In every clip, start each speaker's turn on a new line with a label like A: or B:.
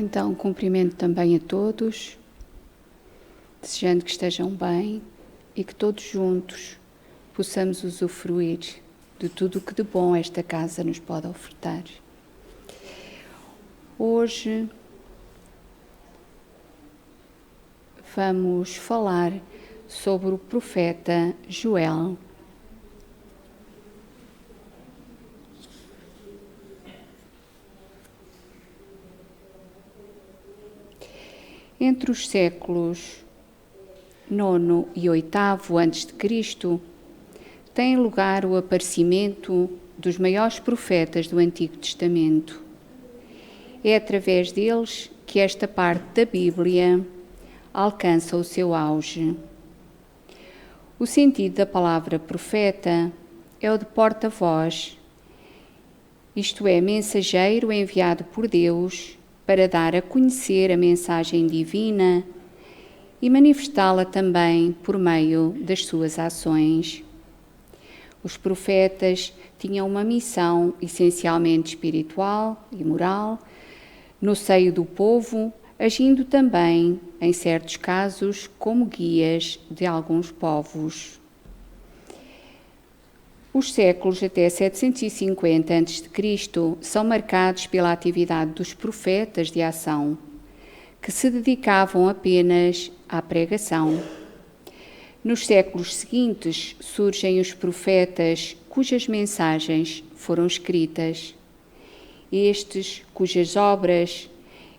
A: Então, cumprimento também a todos, desejando que estejam bem e que todos juntos possamos usufruir de tudo o que de bom esta casa nos pode ofertar. Hoje vamos falar sobre o profeta Joel. Entre os séculos IX e VIII a.C., tem lugar o aparecimento dos maiores profetas do Antigo Testamento. É através deles que esta parte da Bíblia alcança o seu auge. O sentido da palavra profeta é o de porta-voz, isto é, mensageiro enviado por Deus para dar a conhecer a mensagem divina e manifestá-la também por meio das suas ações. Os profetas tinham uma missão essencialmente espiritual e moral no seio do povo, agindo também, em certos casos, como guias de alguns povos. Os séculos até 750 a.C. são marcados pela atividade dos profetas de ação, que se dedicavam apenas à pregação. Nos séculos seguintes surgem os profetas cujas mensagens foram escritas. Estes, cujas obras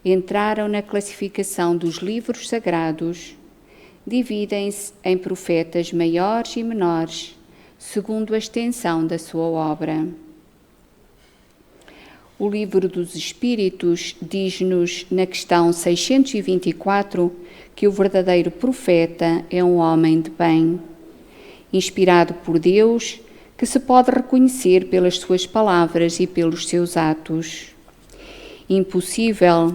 A: entraram na classificação dos livros sagrados, dividem-se em profetas maiores e menores, segundo a extensão da sua obra. O Livro dos Espíritos diz-nos, na questão 624, que o verdadeiro profeta é um homem de bem, inspirado por Deus, que se pode reconhecer pelas suas palavras e pelos seus atos. Impossível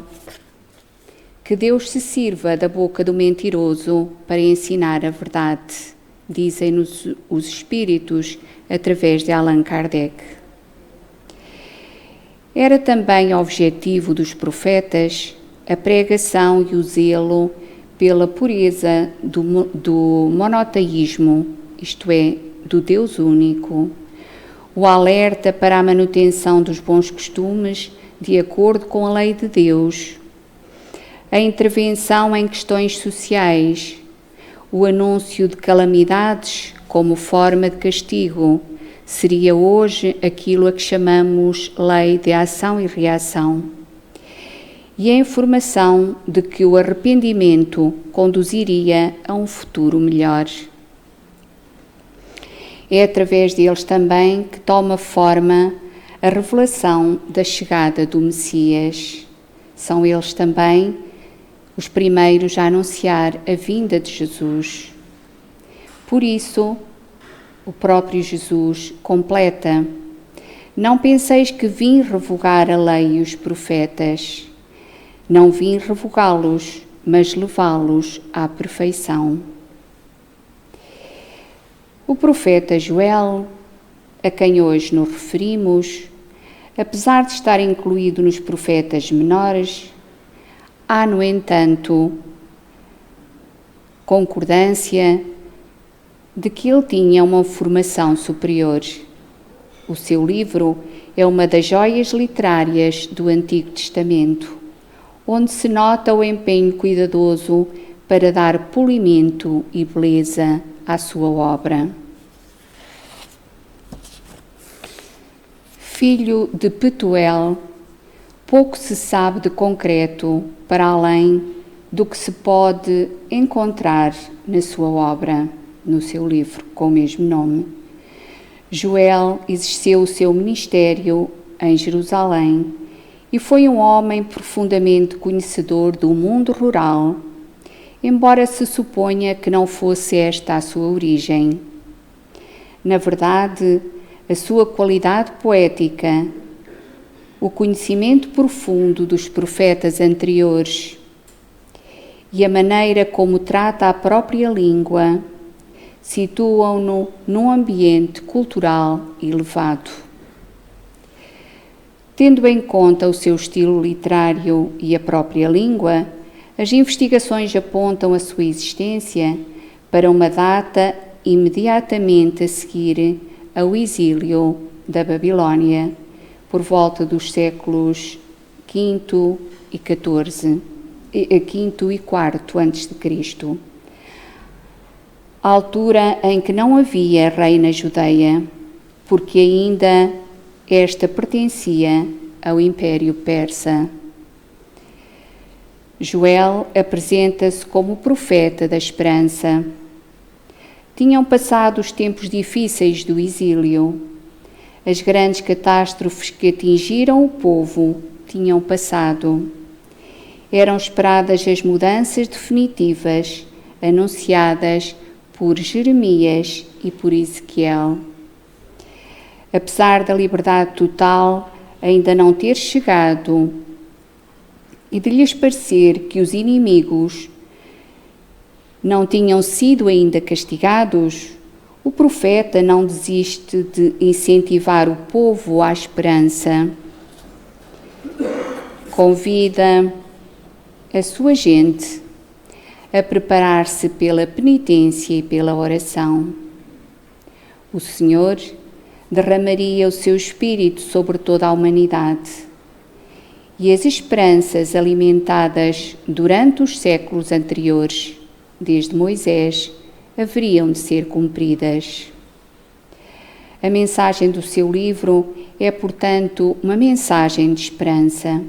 A: que Deus se sirva da boca do mentiroso para ensinar a verdade, dizem-nos os Espíritos através de Allan Kardec. Era também objetivo dos profetas a pregação e o zelo pela pureza do monoteísmo, isto é, do Deus único, o alerta para a manutenção dos bons costumes de acordo com a lei de Deus, a intervenção em questões sociais, o anúncio de calamidades como forma de castigo, seria hoje aquilo a que chamamos lei de ação e reação, e a informação de que o arrependimento conduziria a um futuro melhor. É através deles também que toma forma a revelação da chegada do Messias. São eles também os primeiros a anunciar a vinda de Jesus. Por isso, o próprio Jesus completa: não penseis que vim revogar a lei e os profetas. Não vim revogá-los, mas levá-los à perfeição. O profeta Joel, a quem hoje nos referimos, apesar de estar incluído nos profetas menores, há, no entanto, concordância de que ele tinha uma formação superior. O seu livro é uma das joias literárias do Antigo Testamento, onde se nota o empenho cuidadoso para dar polimento e beleza à sua obra. Filho de Petuel, pouco se sabe de concreto para além do que se pode encontrar na sua obra, no seu livro com o mesmo nome. Joel exerceu o seu ministério em Jerusalém e foi um homem profundamente conhecedor do mundo rural, embora se suponha que não fosse esta a sua origem. Na verdade, a sua qualidade poética, o conhecimento profundo dos profetas anteriores e a maneira como trata a própria língua situam-no num ambiente cultural elevado. Tendo em conta o seu estilo literário e a própria língua, as investigações apontam a sua existência para uma data imediatamente a seguir ao exílio da Babilónia, por volta dos séculos V e XIV, V e IV a.C., a altura em que não havia rei na Judeia, porque ainda esta pertencia ao Império Persa. Joel apresenta-se como profeta da esperança. Tinham passado os tempos difíceis do exílio. As grandes catástrofes que atingiram o povo tinham passado. Eram esperadas as mudanças definitivas anunciadas por Jeremias e por Ezequiel. Apesar da liberdade total ainda não ter chegado e de lhes parecer que os inimigos não tinham sido ainda castigados, o profeta não desiste de incentivar o povo à esperança. Convida a sua gente a preparar-se pela penitência e pela oração. O Senhor derramaria o seu Espírito sobre toda a humanidade e as esperanças alimentadas durante os séculos anteriores, desde Moisés, haveriam de ser cumpridas. A mensagem do seu livro é, portanto, uma mensagem de esperança.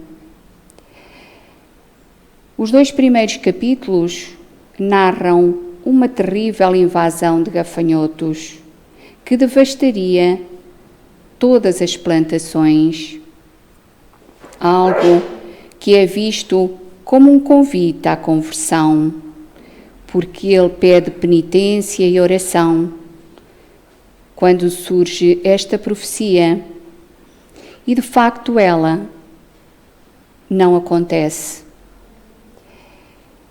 A: Os 2 primeiros capítulos narram uma terrível invasão de gafanhotos que devastaria todas as plantações, algo que é visto como um convite à conversão, porque ele pede penitência e oração quando surge esta profecia, e de facto ela não acontece.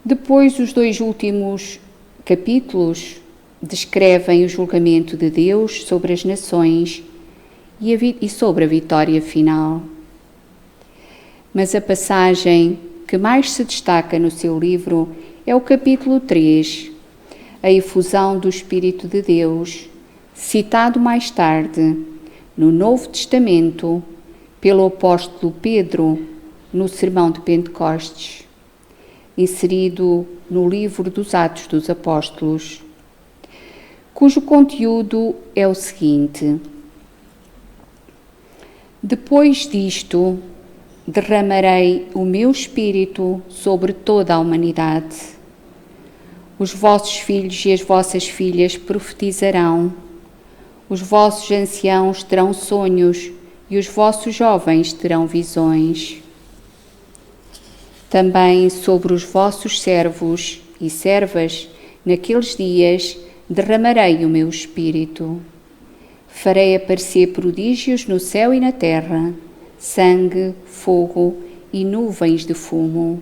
A: Depois, os 2 últimos capítulos descrevem o julgamento de Deus sobre as nações e sobre a vitória final. Mas a passagem que mais se destaca no seu livro é o capítulo 3, a efusão do Espírito de Deus, citado mais tarde no Novo Testamento pelo apóstolo Pedro no Sermão de Pentecostes, inserido no livro dos Atos dos Apóstolos, cujo conteúdo é o seguinte: depois disto, derramarei o meu Espírito sobre toda a humanidade. Os vossos filhos e as vossas filhas profetizarão, os vossos anciãos terão sonhos e os vossos jovens terão visões. Também sobre os vossos servos e servas, naqueles dias, derramarei o meu Espírito. Farei aparecer prodígios no céu e na terra, sangue, fogo e nuvens de fumo.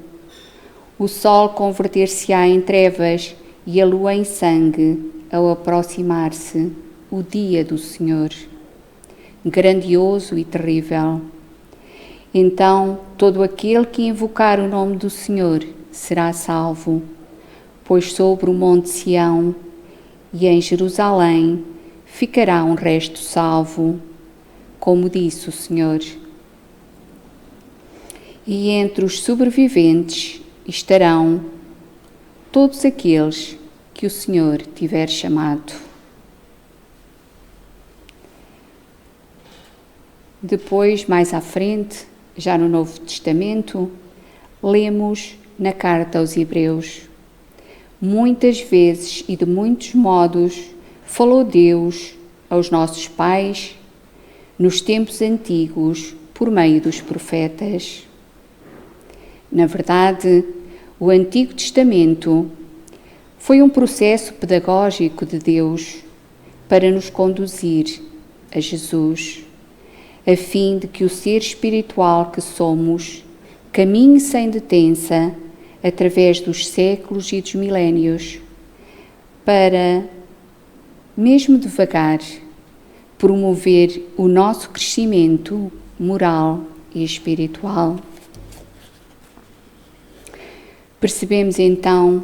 A: O sol converter-se-á em trevas e a lua em sangue, ao aproximar-se o dia do Senhor, grandioso e terrível. Então todo aquele que invocar o nome do Senhor será salvo, pois sobre o monte Sião e em Jerusalém ficará um resto salvo, como disse o Senhor. E entre os sobreviventes estarão todos aqueles que o Senhor tiver chamado. Depois, mais à frente, já no Novo Testamento, lemos na carta aos Hebreus: muitas vezes e de muitos modos falou Deus aos nossos pais nos tempos antigos por meio dos profetas. Na verdade, o Antigo Testamento foi um processo pedagógico de Deus para nos conduzir a Jesus, a fim de que o ser espiritual que somos caminhe sem detença através dos séculos e dos milénios, para, mesmo devagar, promover o nosso crescimento moral e espiritual. Percebemos então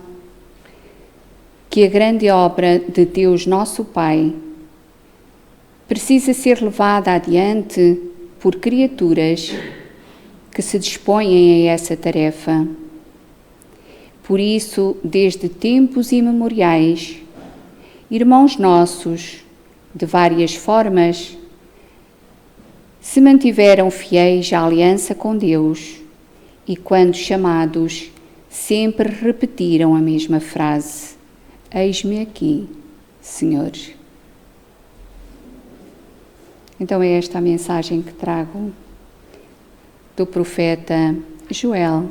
A: que a grande obra de Deus nosso Pai precisa ser levada adiante por criaturas que se dispõem a essa tarefa. Por isso, desde tempos imemoriais, irmãos nossos, de várias formas, se mantiveram fiéis à aliança com Deus e, quando chamados, sempre repetiram a mesma frase: eis-me aqui, Senhor. Então é esta a mensagem que trago do profeta Joel.